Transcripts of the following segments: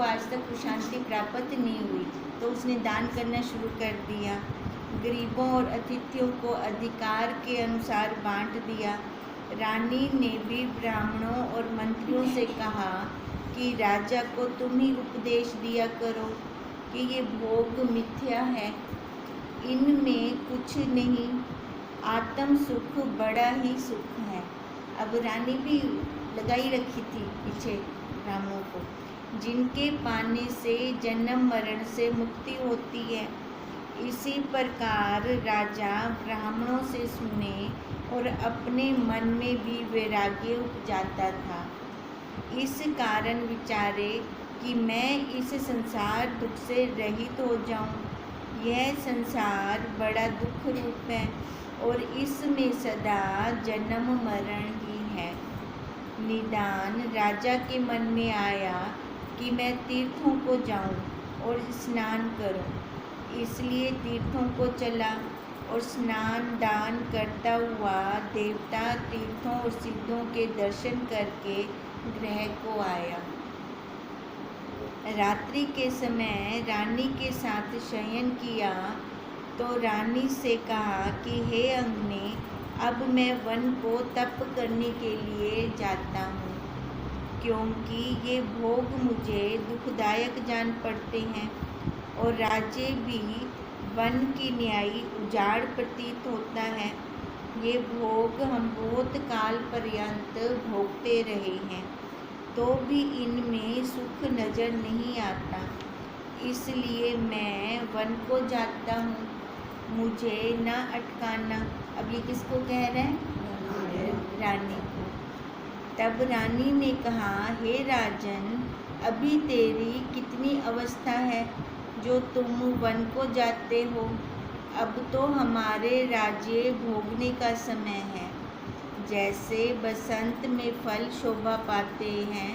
आज तक वो शांति प्राप्त नहीं हुई, तो उसने दान करना शुरू कर दिया। गरीबों और अतिथियों को अधिकार के अनुसार बांट दिया। रानी ने भी ब्राह्मणों और मंत्रियों से कहा कि राजा को तुम ही उपदेश दिया करो कि ये भोग मिथ्या है, इनमें कुछ नहीं, आत्म सुख बड़ा ही सुख है। अब रानी भी लगाई रखी थी पीछे ब्राह्मणों को, जिनके पाने से जन्म मरण से मुक्ति होती है। इसी प्रकार राजा ब्राह्मणों से सुने और अपने मन में भी वैराग्य उपजाता था। इस कारण विचारे कि मैं इस संसार दुख से रहित हो जाऊं। यह संसार बड़ा दुख रूप है और इसमें सदा जन्म मरण ही है। निदान राजा के मन में आया कि मैं तीर्थों को जाऊं और स्नान करूं, इसलिए तीर्थों को चला और स्नान दान करता हुआ देवता तीर्थों और सिद्धों के दर्शन करके गृह को आया। रात्रि के समय रानी के साथ शयन किया तो रानी से कहा कि हे अंगने, अब मैं वन को तप करने के लिए जाता हूँ, क्योंकि ये भोग मुझे दुखदायक जान पड़ते हैं और राज्य भी वन की न्यायी उजाड़ प्रतीत होता है। ये भोग हम बहुत काल पर्यंत भोगते रहे हैं, तो भी इनमें सुख नज़र नहीं आता, इसलिए मैं वन को जाता हूँ, मुझे ना अटकाना। अब ये किसको कह रहे हैं? रानी को। तब रानी ने कहा, हे राजन, अभी तेरी कितनी अवस्था है जो तुम वन को जाते हो? अब तो हमारे राज्य भोगने का समय है। जैसे बसंत में फल शोभा पाते हैं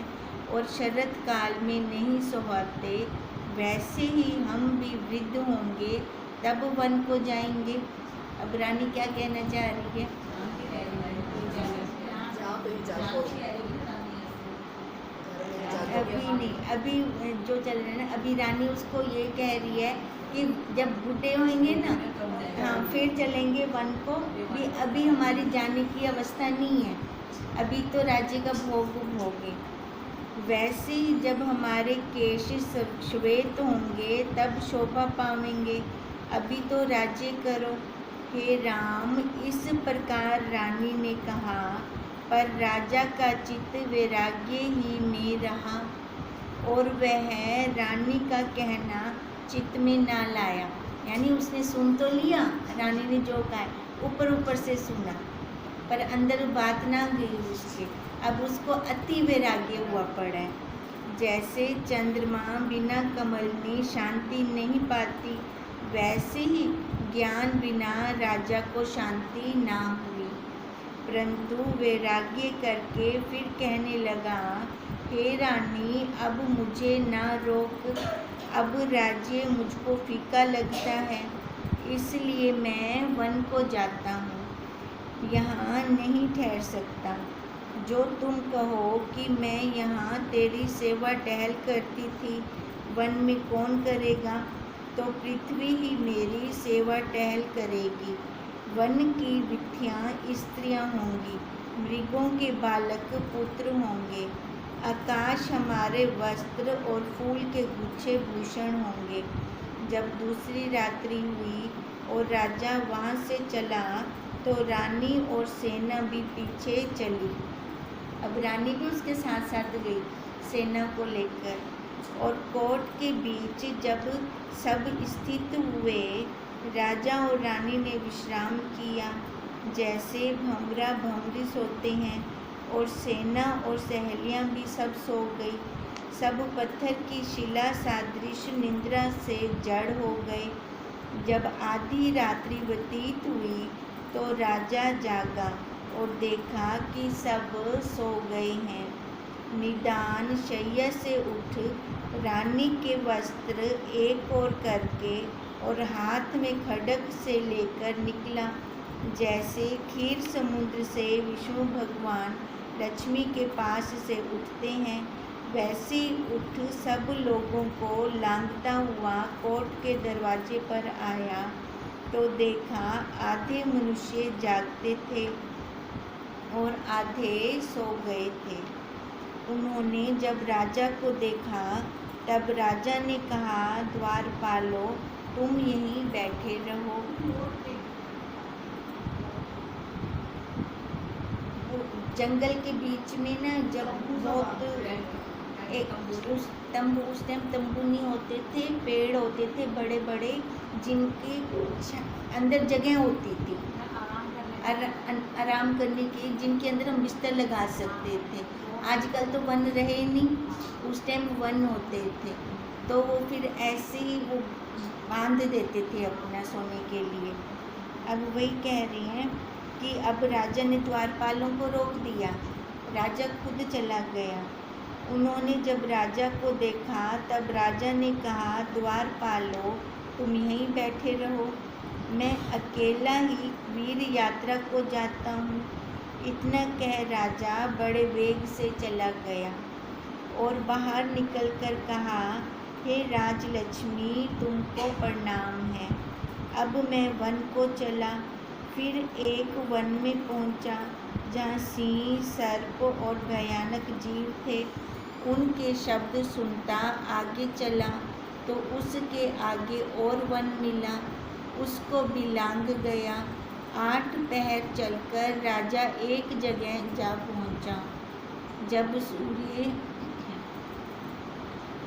और शरद काल में नहीं सुहाते, वैसे ही हम भी वृद्ध होंगे तब वन को जाएंगे। अब रानी क्या कहना चाह रही है? अभी नहीं, अभी जो चल रहा है ना, अभी रानी उसको ये कह रही है कि जब बूढ़े होंगे ना, हाँ, फिर चलेंगे वन को, भी अभी हमारी जाने की अवस्था नहीं है, अभी तो राज्य का भोग भोगे। वैसे ही जब हमारे केश श्वेत होंगे तब शोभा पावेंगे, अभी तो राज्य करो। हे राम, इस प्रकार रानी ने कहा, पर राजा का चित्त वैराग्य ही में रहा और वह रानी का कहना चित्त में ना लाया। यानी उसने सुन तो लिया, रानी ने जो कहा ऊपर ऊपर से सुना, पर अंदर बात ना गई उसके। अब उसको अति वैराग्य हुआ पड़ा है। जैसे चंद्रमा बिना कमल में शांति नहीं पाती, वैसे ही ज्ञान बिना राजा को शांति ना हुई। परंतु वैराग्य करके फिर कहने लगा, हे रानी, अब मुझे ना रोक, अब राज्य मुझको फीका लगता है, इसलिए मैं वन को जाता हूँ, यहाँ नहीं ठहर सकता। जो तुम कहो कि मैं यहाँ तेरी सेवा टहल करती थी, वन में कौन करेगा? तो पृथ्वी ही मेरी सेवा टहल करेगी। वन की विथियाँ स्त्रियाँ होंगी, मृगों के बालक पुत्र होंगे, आकाश हमारे वस्त्र और फूल के गुच्छे भूषण होंगे। जब दूसरी रात्रि हुई और राजा वहाँ से चला तो रानी और सेना भी पीछे चली। अब रानी भी उसके साथ साथ गई सेना को लेकर, और कोर्ट के बीच जब सब स्थित हुए, राजा और रानी ने विश्राम किया, जैसे भंवरा भंवरी सोते हैं, और सेना और सहेलियां भी सब सो गई। सब पत्थर की शिला सादृश निद्रा से जड़ हो गए। जब आधी रात्रि व्यतीत हुई तो राजा जागा और देखा कि सब सो गए हैं। निदान शैया से उठ रानी के वस्त्र एक ओर करके और हाथ में खड्ग से लेकर निकला, जैसे खीर समुद्र से विष्णु भगवान लक्ष्मी के पास से उठते हैं, वैसे उठ सब लोगों को लांघता हुआ कोर्ट के दरवाजे पर आया तो देखा आधे मनुष्य जागते थे और आधे सो गए थे। उन्होंने जब राजा को देखा तब राजा ने कहा, द्वारपालों, तुम यहीं बैठे रहो। जंगल के बीच में ना जब बहुत एक उस टाइम तंबू नहीं होते थे, पेड़ होते थे बड़े बड़े जिनके अंदर जगह होती थी आराम करने की, जिनके अंदर हम बिस्तर लगा सकते थे। आजकल तो वन रहे नहीं, उस टाइम वन होते थे, तो वो फिर ऐसे ही वो बांध देते थे अपना सोने के लिए। अब वही कह रही हैं कि अब राजा ने द्वारपालों को रोक दिया, राजा खुद चला गया। उन्होंने जब राजा को देखा तब राजा ने कहा, द्वारपालों, तुम यहीं बैठे रहो, मैं अकेला ही वीर यात्रा को जाता हूँ। इतना कह राजा बड़े वेग से चला गया और बाहर निकलकर कहा, हे राजलक्ष्मी, तुमको प्रणाम है। अब मैं वन को चला, फिर एक वन में पहुंचा जहाँ सिंह, सर्प और भयानक जीव थे। उनके शब्द सुनता आगे चला तो उसके आगे और वन मिला, उसको भी लांघ गया। 8 पहर चलकर राजा एक जगह जा पहुंचा। जब सूर्य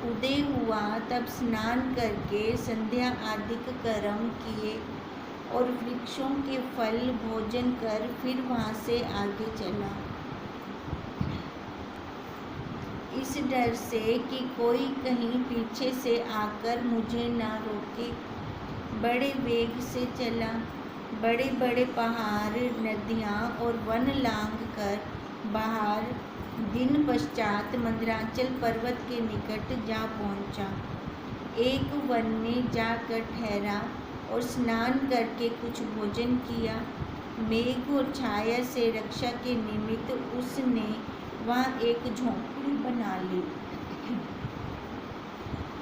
उदय हुआ तब स्नान करके संध्या आदि कर्म किए और वृक्षों के फल भोजन कर फिर वहाँ से आगे चला, इस डर से कि कोई कहीं पीछे से आकर मुझे ना रोके। बड़े वेग से चला, बड़े बड़े पहाड़, नदियाँ और वन लांघ कर बाहर दिन पश्चात मंदराचल पर्वत के निकट जा पहुँचा। एक वन में जाकर ठहरा और स्नान करके कुछ भोजन किया। मेघ और छाया से रक्षा के निमित्त उसने वहाँ एक झोंपड़ी बना ली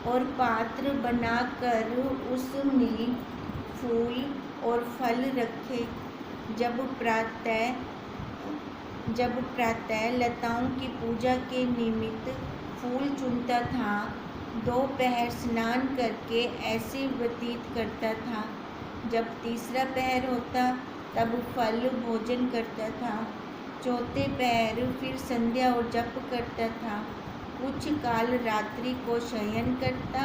और पात्र बनाकर उसमें फूल और फल रखे। जब प्रातः लताओं की पूजा के निमित्त फूल चुनता था, दोपहर स्नान करके ऐसे व्यतीत करता था। जब तीसरा पहर होता तब फल भोजन करता था। चौथे पहर फिर संध्या और जप करता था। कुछ काल रात्रि को शयन करता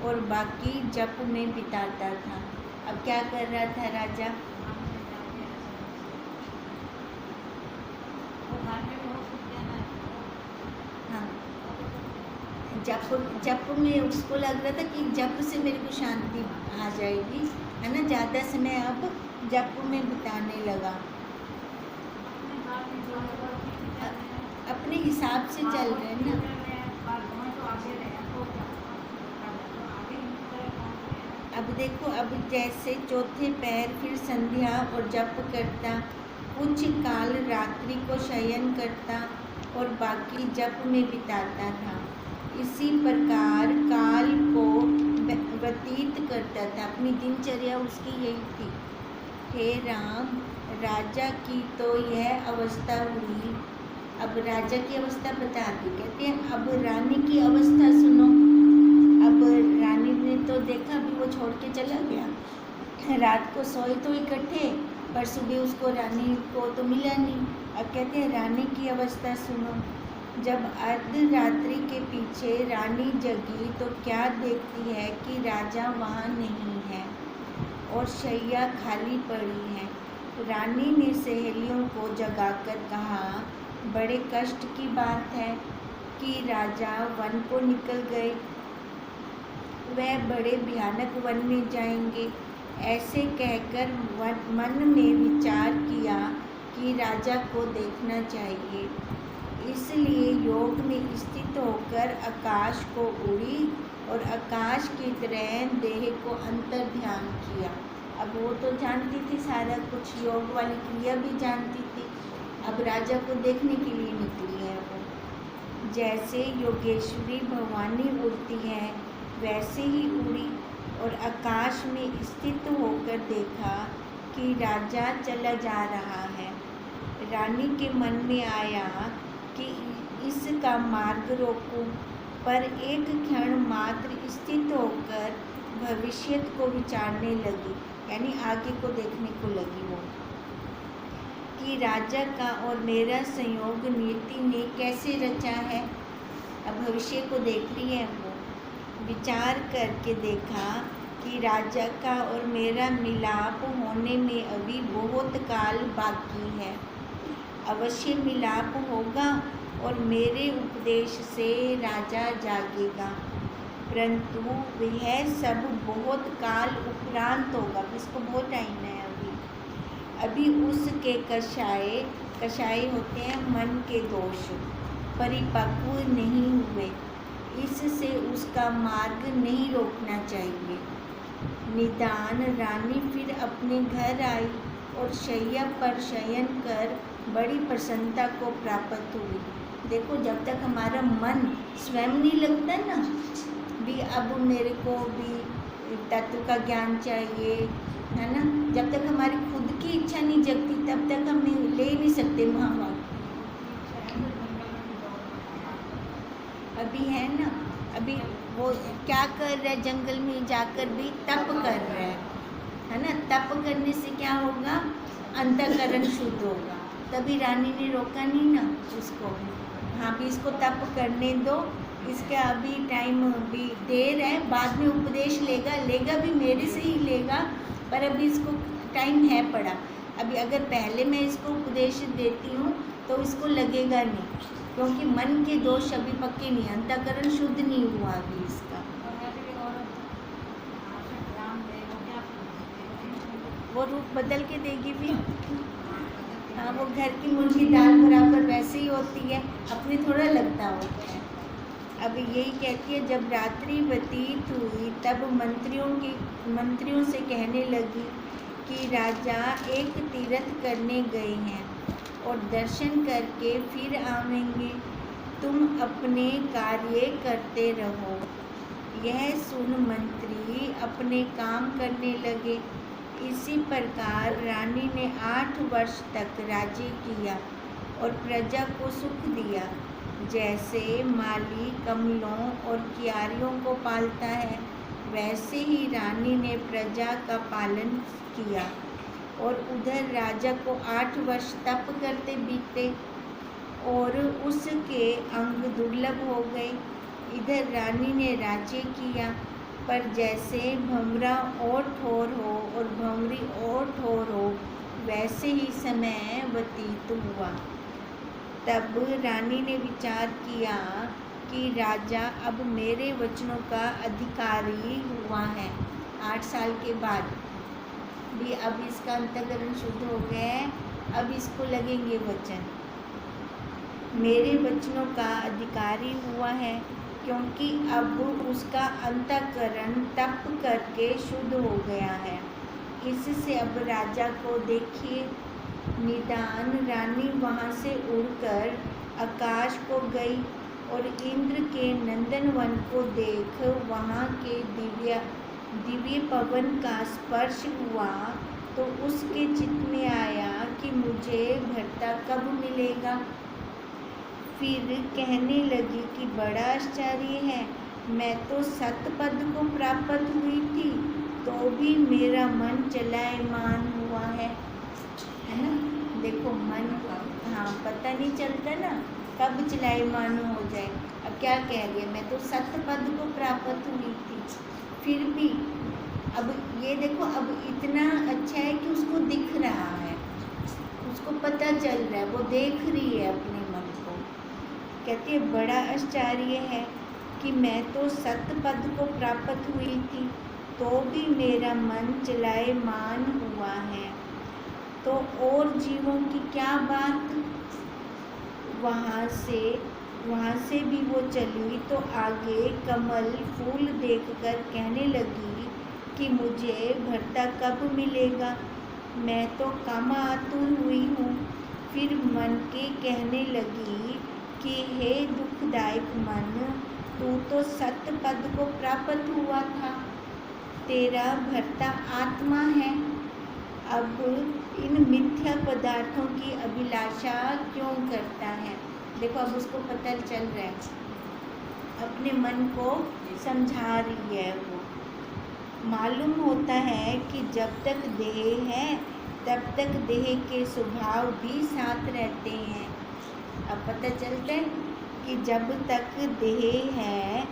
और बाकी जप में बिताता था। अब क्या कर रहा था राजा? हाँ, जप में उसको लग रहा था कि जप से मेरे को शांति आ जाएगी, है ना। ज़्यादा समय अब जप में बिताने लगा, अपने हिसाब से चल रहे हैं ना। अब देखो, अब जैसे चौथे पैर फिर संध्या और जप करता, कुछ काल रात्रि को शयन करता और बाकी जप में बिताता था। इसी प्रकार काल को व्यतीत करता था। अपनी दिनचर्या उसकी यही थी। हे राम, राजा की तो यह अवस्था हुई। अब राजा की अवस्था बता दी। कहते हैं अब रानी की अवस्था सुनो। अब रानी ने तो देखा, भी वो छोड़ के चला गया। रात को सोए तो इकट्ठे, पर सुबह उसको रानी को तो मिला नहीं। अब कहते हैं रानी की अवस्था सुनो। जब अर्धरात्रि के पीछे रानी जगी तो क्या देखती है कि राजा वहाँ नहीं है और शैया खाली पड़ी है। रानी ने सहेलियों को जगाकर कहा, बड़े कष्ट की बात है कि राजा वन को निकल गए, वह बड़े भयानक वन में जाएंगे। ऐसे कहकर मन में विचार किया कि राजा को देखना चाहिए। इसलिए योग में स्थित होकर आकाश को उड़ी और आकाश की तरह देह को अंतर ध्यान किया। अब वो तो जानती थी सारा कुछ, योग वाली क्रिया भी जानती थी। अब राजा को देखने के लिए निकली है वो। जैसे योगेश्वरी भवानी उड़ती है वैसे ही उड़ी और आकाश में स्थित होकर देखा कि राजा चला जा रहा है। रानी के मन में आया कि इसका मार्ग रोकूं, पर एक क्षण मात्र स्थित होकर भविष्य को विचारने लगी, यानी आगे को देखने को लगी वो, कि राजा का और मेरा संयोग नियति ने कैसे रचा है। अब भविष्य को देख रही है वो। विचार करके देखा कि राजा का और मेरा मिलाप होने में अभी बहुत काल बाकी है। अवश्य मिलाप होगा और मेरे उपदेश से राजा जागेगा, परंतु वह सब बहुत काल उपरांत होगा। इसको बहुत टाइम है अभी उसके कषाय होते हैं मन के दोष परिपक्व नहीं हुए, इससे उसका मार्ग नहीं रोकना चाहिए। निदान रानी फिर अपने घर आई और शैया पर शयन कर बड़ी प्रसन्नता को प्राप्त हुई। देखो, जब तक हमारा मन स्वयं नहीं लगता ना, भी अब मेरे को भी तत्व का ज्ञान चाहिए, है ना, जब तक हमारी खुद की इच्छा नहीं जगती तब तक हम ले नहीं सकते महामार्ग। अभी है ना, अभी वो क्या कर रहा है, जंगल में जाकर भी तप कर रहा है ना। तप करने से क्या होगा, अंतःकरण शुद्ध होगा। तभी रानी ने रोका नहीं ना उसको। हाँ, भी इसको तप करने दो, इसका अभी टाइम भी देर है, बाद में उपदेश लेगा भी मेरे से ही लेगा, पर अभी इसको टाइम है पड़ा। अभी अगर पहले मैं इसको उपदेश देती हूँ तो इसको लगेगा नहीं, क्योंकि मन के दोष अभी पक्के नहीं, अंतःकरण शुद्ध नहीं हुआ अभी इसका। वो रूप बदल के देगी भी। हाँ, वो घर की मुर्गी दाल बराबर वैसे ही होती है, अपने थोड़ा लगता होता है। अब यही कहती है, जब रात्रि व्यतीत हुई तब मंत्रियों से कहने लगी कि राजा एक तीर्थ करने गए हैं और दर्शन करके फिर आवेंगे, तुम अपने कार्य करते रहो। यह सुन मंत्री अपने काम करने लगे। इसी प्रकार रानी ने 8 वर्ष तक राज्य किया और प्रजा को सुख दिया, जैसे माली कमलों और क्यारियों को पालता है, वैसे ही रानी ने प्रजा का पालन किया। और उधर राजा को 8 वर्ष तप करते बीते और उसके अंग दुर्लभ हो गए। इधर रानी ने राज्य किया, पर जैसे भंवरा और ठोर हो और भंवरी और ठोर हो, वैसे ही समय व्यतीत हुआ। तब रानी ने विचार किया कि राजा अब मेरे वचनों का अधिकारी हुआ है। 8 साल के बाद भी अब इसका अंतःकरण शुद्ध हो गया है, अब इसको लगेंगे वचन। मेरे वचनों का अधिकारी हुआ है, क्योंकि अब उसका अंतःकरण तप करके शुद्ध हो गया है। इससे अब राजा को देखिए। निदान रानी वहाँ से उड़कर आकाश को गई और इंद्र के नंदनवन को देख वहाँ के दिव्य पवन का स्पर्श हुआ तो उसके चित्त में आया कि मुझे भर्ता कब मिलेगा। फिर कहने लगी कि बड़ा आश्चर्य है, मैं तो सतपद को प्राप्त हुई थी तो भी मेरा मन चलायमान हुआ है ना। देखो मन, हाँ, पता नहीं चलता ना कब चलायमान हो जाए। अब क्या कह रही है, मैं तो सतपद को प्राप्त हुई थी, फिर भी अब ये देखो, अब इतना अच्छा है कि उसको दिख रहा है, उसको पता चल रहा है, वो देख रही है अपने मन को। कहती है बड़ा आश्चर्य है कि मैं तो सतपद को प्राप्त हुई थी तो भी मेरा मन चलायमान हुआ है, तो और जीवों की क्या बात। वहाँ से भी वो चली तो आगे कमल फूल देखकर कहने लगी कि मुझे भर्ता कब मिलेगा, मैं तो कामातुर हुई हूँ। फिर मन के कहने लगी कि हे दुखदायक मन, तू तो सत्य पद को प्राप्त हुआ था, तेरा भर्ता आत्मा है, अब इन मिथ्या पदार्थों की अभिलाषा क्यों करता है। देखो अब उसको पता चल रहा है, अपने मन को समझा रही है। वो मालूम होता है कि जब तक देह है तब तक देह के स्वभाव भी साथ रहते हैं। अब पता चलता है कि जब तक देह है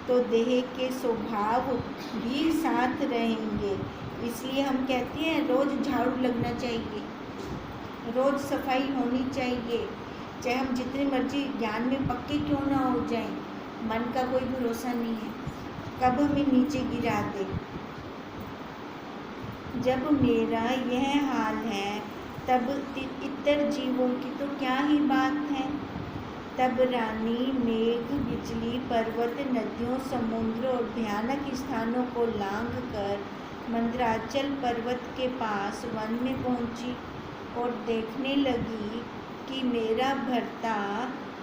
तो देह के स्वभाव भी साथ रहेंगे। इसलिए हम कहते हैं रोज़ झाड़ू लगना चाहिए, रोज़ सफाई होनी चाहिए, चाहे हम जितने मर्जी ज्ञान में पक्के क्यों ना हो जाएं। मन का कोई भरोसा नहीं है, कब हमें नीचे गिरा दे। जब मेरा यह हाल है तब इतर जीवों की तो क्या ही बात है। तब रानी मेघ, बिजली, पर्वत, नदियों, समुद्र और भयानक स्थानों को लांघ कर मंदराचल पर्वत के पास वन में पहुंची और देखने लगी कि मेरा भर्ता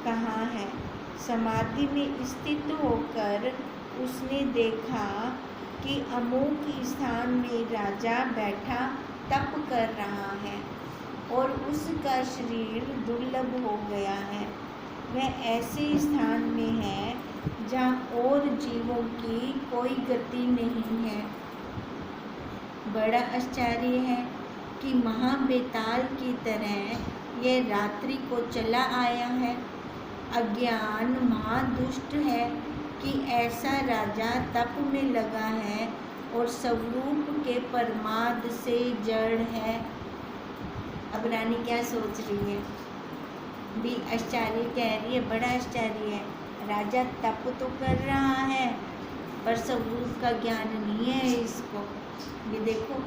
कहाँ है। समाधि में स्थित होकर उसने देखा कि अमुक स्थान में राजा बैठा तप कर रहा है और उसका शरीर दुर्लभ हो गया है। वह ऐसे स्थान में है जहाँ और जीवों की कोई गति नहीं है। बड़ा आश्चर्य है कि महाबेताल की तरह यह रात्रि को चला आया है। अज्ञान महादुष्ट है कि ऐसा राजा तप में लगा है और स्वरूप के परमाद से जड़ है। अब रानी क्या सोच रही है, भी आश्चर्य कह रही है, बड़ा आश्चर्य है। राजा तप तो कर रहा है पर स्वरूप का ज्ञान नहीं है इसको। ये देखो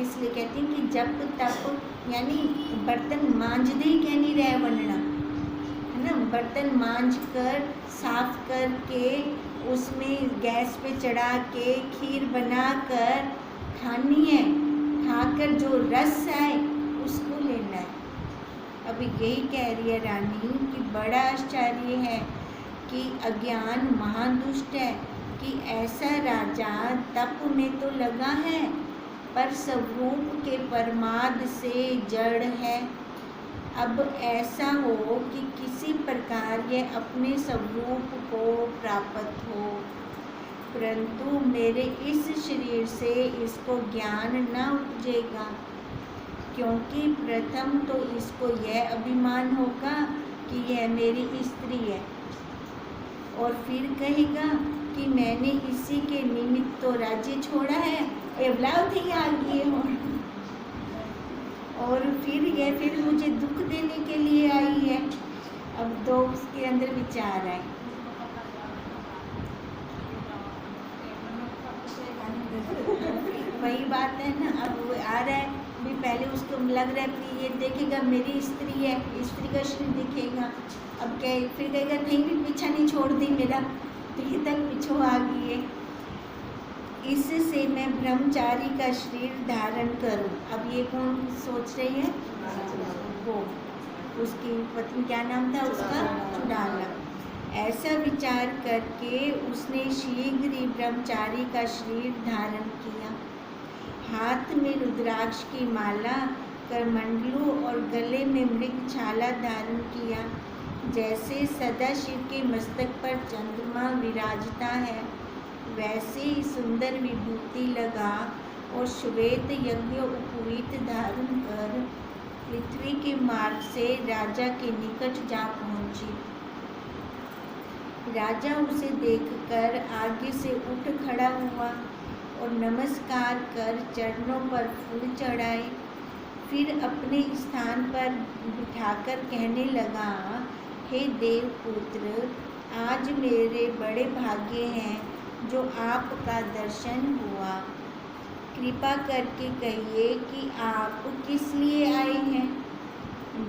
इसलिए कहती हैं कि जब तप यानी बर्तन मांज दे क्या नहीं रहे बनना है ना। बर्तन मांज कर साफ करके उसमें गैस पे चढ़ा के खीर बना कर खानी है, खाकर जो रस आए उसको लेना है। अब यही कह रही है रानी कि बड़ा आश्चर्य है कि अज्ञान महादुष्ट है कि ऐसा राजा तप में तो लगा है पर स्वरूप के परमाद से जड़ है। अब ऐसा हो कि किसी प्रकार यह अपने स्वरूप को प्राप्त हो, परंतु मेरे इस शरीर से इसको ज्ञान न उपजेगा, क्योंकि प्रथम तो इसको यह अभिमान होगा कि यह मेरी स्त्री है, और फिर कहेगा कि मैंने इसी के निमित्त तो राज्य छोड़ा है, एवलाव थी आ गई और फिर मुझे दुख देने के लिए आई है। अब तो उसके अंदर विचार है, वही बात है ना। अब वो आ रहा है भी, पहले उसको लग रहा है कि ये देखेगा मेरी स्त्री है, स्त्री का शरीर दिखेगा। अब क्या फिर कहेगा नहीं भी पीछा नहीं छोड़ दी मेरा, तो ये तक पीछो आ गई है। इससे मैं ब्रह्मचारी का शरीर धारण करूं। अब ये कौन सोच रही है, वो उसकी पत्नी, क्या नाम था उसका, चुड़ाला। ऐसा विचार करके उसने शीघ्र ही ब्रह्मचारी का शरीर धारण किया। हाथ में रुद्राक्ष की माला, करमंडलू और गले में मृग छाला धारण किया। जैसे सदा शिव के मस्तक पर चंद्रमा विराजता है वैसे ही सुंदर विभूति लगा और श्वेत यज्ञ उपवीत धारण कर पृथ्वी के मार्ग से राजा के निकट जा पहुंची। राजा उसे देखकर आगे से उठ खड़ा हुआ और नमस्कार कर चरणों पर फूल चढ़ाए। फिर अपने स्थान पर बिठाकर कहने लगा, हे देवपुत्र, आज मेरे बड़े भाग्य हैं जो आपका दर्शन हुआ। कृपा करके कहिए कि आप किस लिए आए हैं।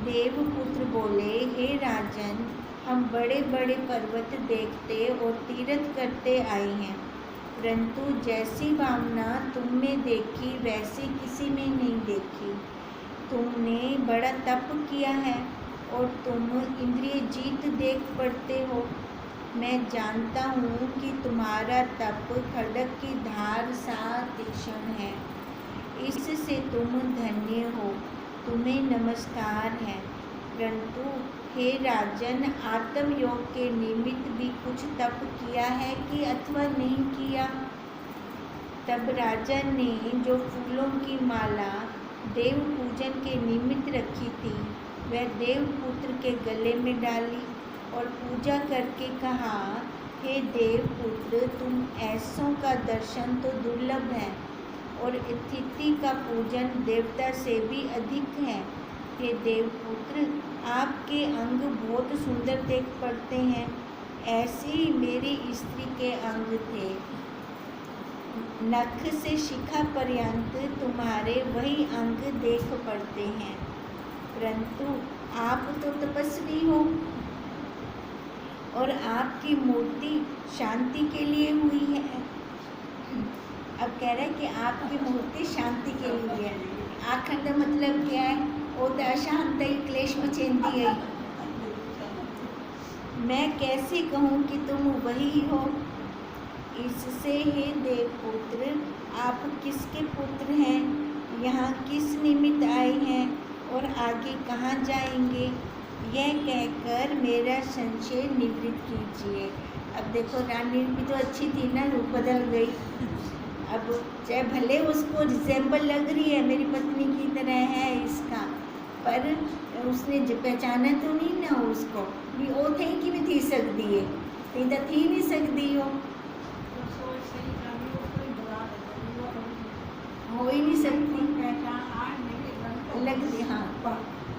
देवपुत्र बोले, हे राजन, हम बड़े बड़े पर्वत देखते और तीर्थ करते आए हैं, परंतु जैसी भावना तुम में देखी वैसी किसी में नहीं देखी। तुमने बड़ा तप किया है और तुम इंद्रिय जीत देख पड़ते हो। मैं जानता हूँ कि तुम्हारा तप खड्ग की धार सा तीक्ष्ण है, इससे तुम धन्य हो, तुम्हें नमस्कार है। परंतु हे राजन, आत्मयोग के निमित्त भी कुछ तप किया है कि अथवा नहीं किया? तब राजा ने जो फूलों की माला देव पूजन के निमित्त रखी थी वह देवपुत्र के गले में डाली और पूजा करके कहा, हे देवपुत्र, तुम ऐसों का दर्शन तो दुर्लभ है और अतिथि का पूजन देवता से भी अधिक है। हे देवपुत्र, आपके अंग बहुत सुंदर देख पड़ते हैं, ऐसी मेरी स्त्री के अंग थे। नख से शिखा पर्यंत तुम्हारे वही अंग देख पड़ते हैं, परंतु आप तो तपस्वी हो और आपकी मूर्ति शांति के लिए हुई है। अब कह रहे हैं कि आपकी मूर्ति शांति के लिए है। आखंड मतलब क्या है? वो तो अशांत ही क्लेश मचेंदी है। मैं कैसे कहूँ कि तुम वही हो? इससे हे देवपुत्र, आप किसके पुत्र हैं, यहाँ किस निमित्त आए हैं और आगे कहाँ जाएंगे, यह कहकर मेरा संशय निवृत्त कीजिए। अब देखो, रानी भी तो अच्छी थी ना, रूप बदल गई। अब चाहे भले उसको रिजेंबल लग रही है, मेरी पत्नी की तरह है इसका, पर उसने पहचाना तो नहीं ना उसको भी। वो थे कि भी थी सकती है, तो थी नहीं सकती हो ही नहीं सकती लगती। हाँ,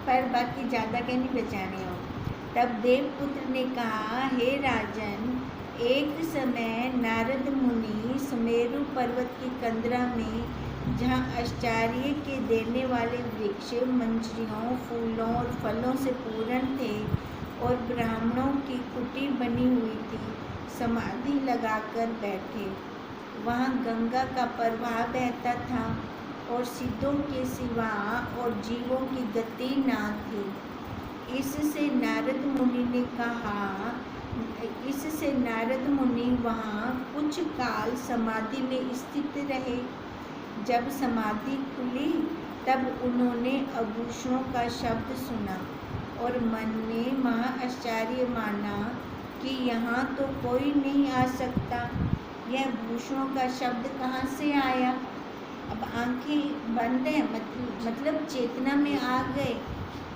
पर बाकी ज़्यादा क्या नहीं पहचाने हो। तब देवपुत्र ने कहा, हे राजन, एक समय नारद मुनि सुमेरु पर्वत की कंदरा में, जहाँ आश्चर्य के देने वाले वृक्ष मंजरियों, फूलों और फलों से पूर्ण थे और ब्राह्मणों की कुटी बनी हुई थी, समाधि लगाकर बैठे। वहाँ गंगा का प्रवाह बहता था और सिद्धों के सिवा और जीवों की गति ना थी। इससे नारद मुनि वहाँ कुछ काल समाधि में स्थित रहे। जब समाधि खुली तब उन्होंने आभूषणों का शब्द सुना और मन में महा आश्चर्य माना कि यहाँ तो कोई नहीं आ सकता, यह आभूषणों का शब्द कहाँ से आया। अब आंखें बंद है, मतलब चेतना में आ गए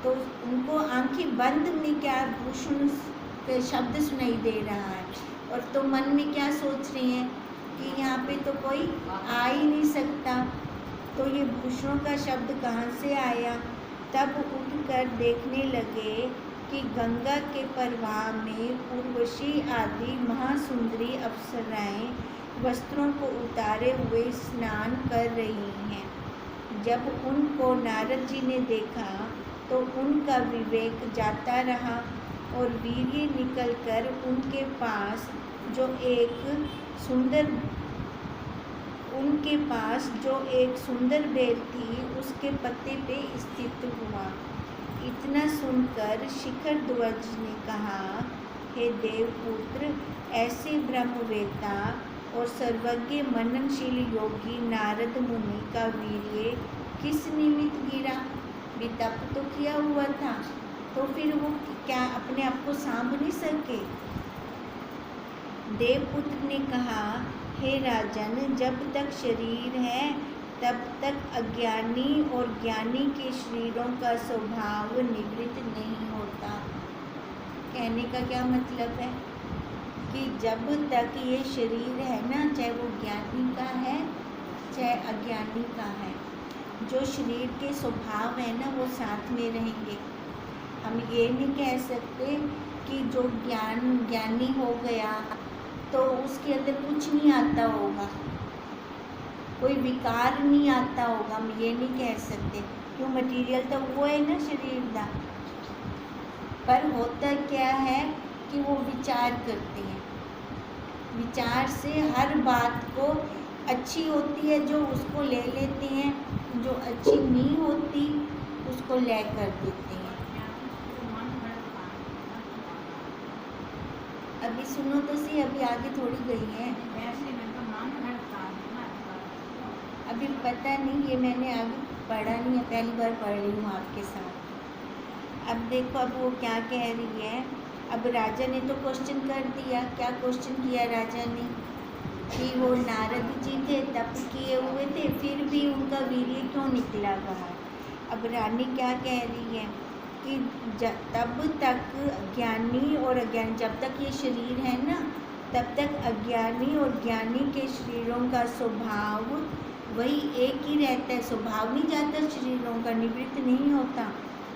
तो उनको आंखें बंद में क्या आभूषण के शब्द सुनाई दे रहा है, और तो मन में क्या सोच रही हैं कि यहाँ पे तो कोई आ ही नहीं सकता, तो ये आभूषणों का शब्द कहाँ से आया। तब उठकर देखने लगे कि गंगा के प्रवाह में उर्वशी आदि महासुंदरी अप्सराएं वस्त्रों को उतारे हुए स्नान कर रही हैं। जब उनको नारद जी ने देखा तो उनका विवेक जाता रहा और वीर्य निकलकर उनके पास जो एक सुंदर बेल थी उसके पत्ते पे स्थित हुआ। इतना सुनकर शिखर ध्वज ने कहा, हे देवपुत्र, ऐसे ब्रह्मवेत्ता और सर्वज्ञ मननशील योगी नारद मुनि का वीर्य किस निमित्त गिरा? भी तप तो किया हुआ था, तो फिर वो क्या अपने आप को सांभ नहीं सके? देवपुत्र ने कहा, हे राजन, जब तक शरीर है तब तक अज्ञानी और ज्ञानी के शरीरों का स्वभाव निवृत्त नहीं होता। कहने का क्या मतलब है कि जब तक ये शरीर है ना, चाहे वो ज्ञानी का है चाहे अज्ञानी का है, जो शरीर के स्वभाव है ना वो साथ में रहेंगे। हम ये नहीं कह सकते कि जो ज्ञानी हो गया तो उसके अंदर कुछ नहीं आता होगा, कोई विकार नहीं आता होगा, हम ये नहीं कह सकते, क्यों मटीरियल तो वो है ना शरीर का। पर होता क्या है कि वो विचार करते हैं, विचार से हर बात को अच्छी होती है जो उसको ले लेते हैं, जो अच्छी नहीं होती उसको ले कर देते हैं। अभी सुनो तो सही, अभी आगे थोड़ी गई है। अभी पता नहीं, ये मैंने आगे पढ़ा नहीं है, पहली बार पढ़ रही हूँ आपके साथ। अब देखो, अब वो क्या कह रही है। अब राजा ने तो क्वेश्चन कर दिया। क्या क्वेश्चन किया राजा ने कि वो नारद जी थे, तप किए हुए थे, फिर भी उनका वीर्य क्यों निकला बाहर। अब रानी क्या कह रही है कि तब तक ज्ञानी और अज्ञानी, जब तक ये शरीर है ना, तब तक अज्ञानी और ज्ञानी के शरीरों का स्वभाव वही एक ही रहता है। स्वभाव नहीं जाता शरीरों का, निवृत्त नहीं होता,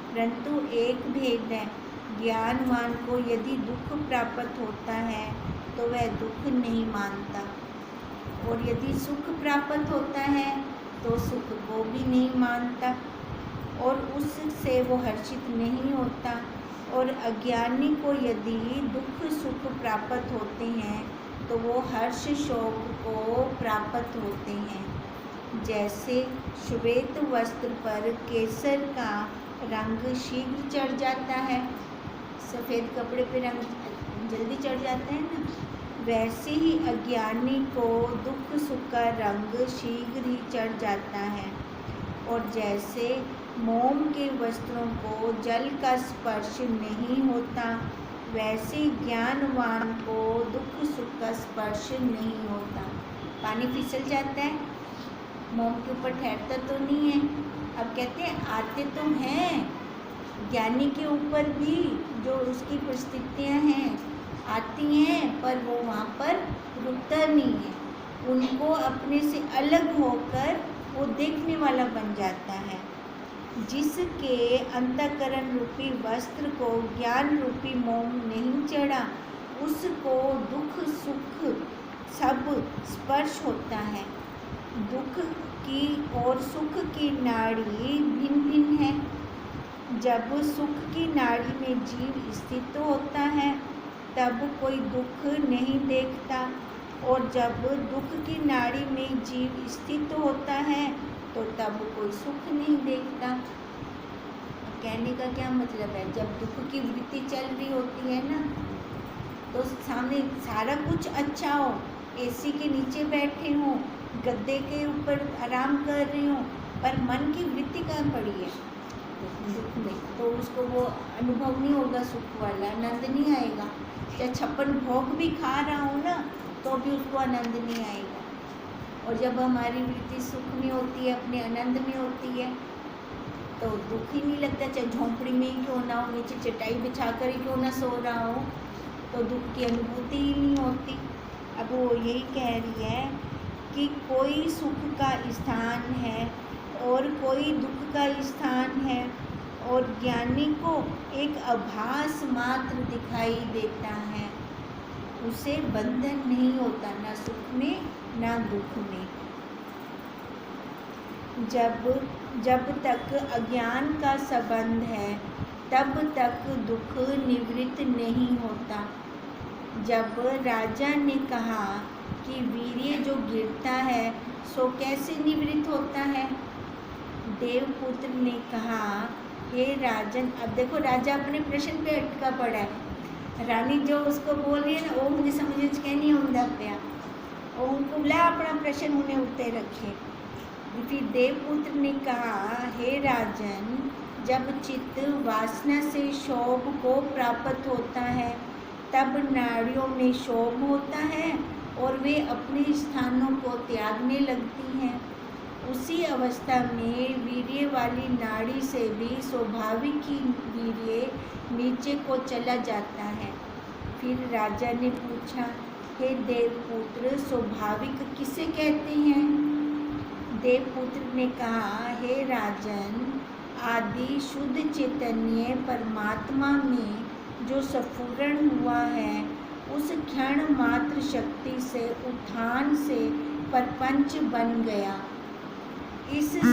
परंतु एक भेद है। ज्ञानवान को यदि दुख प्राप्त होता है तो वह दुख नहीं मानता, और यदि सुख प्राप्त होता है तो सुख को भी नहीं मानता, और उससे वो हर्षित नहीं होता। और अज्ञानी को यदि दुख सुख प्राप्त होते हैं तो वो हर्ष शोक को प्राप्त होते हैं। जैसे श्वेत वस्त्र पर केसर का रंग शीघ्र चढ़ जाता है, सफ़ेद कपड़े पे रंग जल्दी चढ़ जाता है ना, वैसे ही अज्ञानी को दुख सुख का रंग शीघ्र ही चढ़ जाता है। और जैसे मोम के वस्त्रों को जल का स्पर्श नहीं होता, वैसे ज्ञानवान को दुख सुख का स्पर्श नहीं होता। पानी फिसल जाता है, मोम के ऊपर ठहरता तो नहीं है। अब कहते हैं आते तो हैं ज्ञानी के ऊपर भी, जो उसकी परिस्थितियाँ हैं आती हैं, पर वो वहाँ पर रुकता नहीं है। उनको अपने से अलग होकर वो देखने वाला बन जाता है। जिसके अंतःकरण रूपी वस्त्र को ज्ञान रूपी मोम नहीं चढ़ा, उसको दुख सुख सब स्पर्श होता है। दुख की और सुख की नाड़ी भिन्न भिन्न है। जब सुख की नाड़ी में जीव स्थित होता है तब कोई दुख नहीं देखता, और जब दुख की नाड़ी में जीव स्थित होता है तो तब कोई सुख नहीं देखता। कहने का क्या मतलब है, जब दुख की वृत्ति चल रही होती है ना, तो सामने सारा कुछ अच्छा हो, एसी के नीचे बैठे हो, गद्दे के ऊपर आराम कर रही हो, पर मन की वृत्ति कहाँ पड़ी है दुख में, तो उसको वो अनुभव नहीं होगा, सुख वाला आनंद नहीं आएगा। चाहे 56 भोग भी खा रहा हूँ ना, तो भी उसको आनंद नहीं आएगा। और जब हमारी वृत्ति सुख में होती है, अपने आनंद में होती है, तो दुख ही नहीं लगता। चाहे झोंपड़ी में ही क्यों ना हो, नीचे चटाई बिछा कर ही क्यों ना सो रहा हो, तो दुख की अनुभूति ही नहीं होती। अब वो यही कह रही है कि कोई सुख का स्थान है और कोई दुख का स्थान है, और ज्ञानी को एक आभास मात्र दिखाई देता है, उसे बंधन नहीं होता, ना सुख में ना दुख में। जब तक अज्ञान का संबंध है तब तक दुख निवृत्त नहीं होता। जब राजा ने कहा कि वीर्य जो गिरता है सो कैसे निवृत्त होता है, देवपुत्र ने कहा, हे राजन। अब देखो राजा अपने प्रश्न पे अटका पड़ा है, रानी जो उसको बोल रही है ना, वो मुझे समझ कहनी होंदा पाया, और उनको बुला अपना प्रश्न उन्हें उत्ते रखे। फिर देवपुत्र ने कहा, हे राजन, जब चित्त वासना से शोभ को प्राप्त होता है तब नाड़ियों में शोभ होता है और वे अपने स्थानों को त्यागने लगती हैं। उसी अवस्था में वीर्य वाली नाड़ी से भी स्वाभाविक ही वीर्य नीचे को चला जाता है। फिर राजा ने पूछा, हे देवपुत्र, स्वाभाविक किसे कहते हैं? देवपुत्र ने कहा, हे राजन, आदि शुद्ध चैतन्य परमात्मा में जो स्फुरण हुआ है, उस क्षण मात्र शक्ति से उत्थान से परपंच बन गया। इस